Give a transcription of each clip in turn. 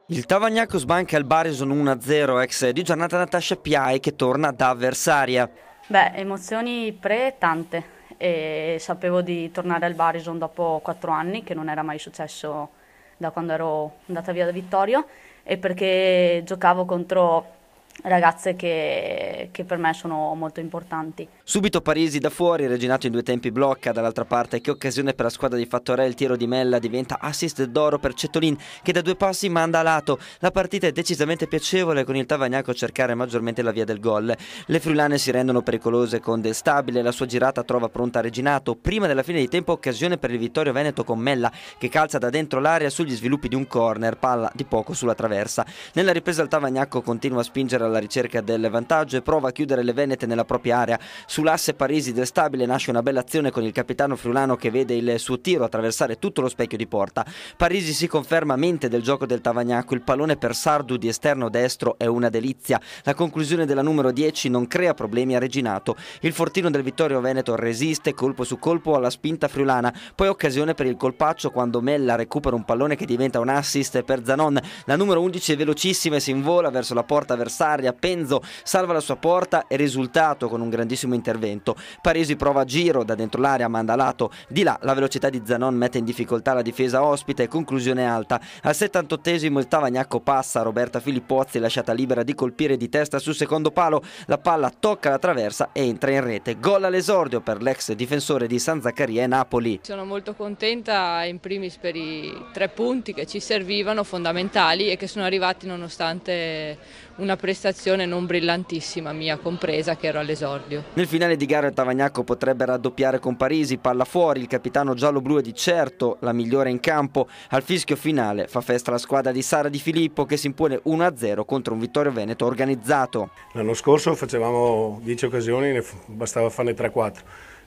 Il Tavagnacco sbanca il Barison 1-0, ex di giornata Natascia Piai che torna da avversaria. Beh, emozioni tante e sapevo di tornare al Barison dopo 4 anni, che non era mai successo da quando ero andata via da Vittorio, e perché giocavo contro ragazze che per me sono molto importanti. Subito Parisi da fuori, Reginato in due tempi blocca, dall'altra parte che occasione per la squadra di Fattorè, il tiro di Mella diventa assist d'oro per Cetolin che da due passi manda a lato. La partita è decisamente piacevole con il Tavagnacco a cercare maggiormente la via del gol. Le friulane si rendono pericolose con Del Stabile, la sua girata trova pronta Reginato, prima della fine di tempo occasione per il Vittorio Veneto con Mella che calza da dentro l'area sugli sviluppi di un corner, palla di poco sulla traversa. Nella ripresa il Tavagnacco continua a spingere alla ricerca del vantaggio e prova a chiudere le venete nella propria area. Sull'asse Parisi Del Stabile nasce una bella azione con il capitano friulano che vede il suo tiro attraversare tutto lo specchio di porta. Parisi si conferma mente del gioco del Tavagnacco, il pallone per Sardu di esterno destro è una delizia. La conclusione della numero 10 non crea problemi a Reginato. Il fortino del Vittorio Veneto resiste colpo su colpo alla spinta friulana, poi occasione per il colpaccio quando Mella recupera un pallone che diventa un assist per Zanon. La numero 11 è velocissima e si invola verso la porta avversaria. Penzo salva la sua porta e risultato con un grandissimo intervento. Parisi prova a giro da dentro l'area, manda a lato. Di là la velocità di Zanon mette in difficoltà la difesa ospite e conclusione alta. Al 78esimo il Tavagnacco passa, Roberta Filippozzi lasciata libera di colpire di testa sul secondo palo. La palla tocca la traversa e entra in rete. Gol all'esordio per l'ex difensore di San Zaccaria e Napoli. Sono molto contenta in primis per i 3 punti che ci servivano, fondamentali, e che sono arrivati nonostante una prestazione non brillantissima, mia compresa, che ero all'esordio. Nel finale di gara il Tavagnacco potrebbe raddoppiare con Parisi, palla fuori, il capitano giallo-blu è di certo la migliore in campo. Al fischio finale fa festa la squadra di Sara Di Filippo che si impone 1-0 contro un Vittorio Veneto organizzato. L'anno scorso facevamo 10 occasioni, bastava farne 3-4.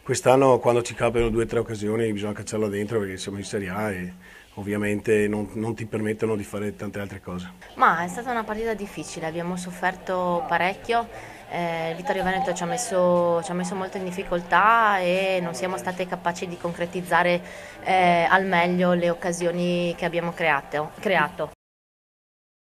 Quest'anno quando ci capiano 2-3 occasioni bisogna cacciarla dentro perché siamo in Serie A e ovviamente non ti permettono di fare tante altre cose. Ma è stata una partita difficile, abbiamo sofferto parecchio, Vittorio Veneto ci ha messo molto in difficoltà e non siamo state capaci di concretizzare al meglio le occasioni che abbiamo creato.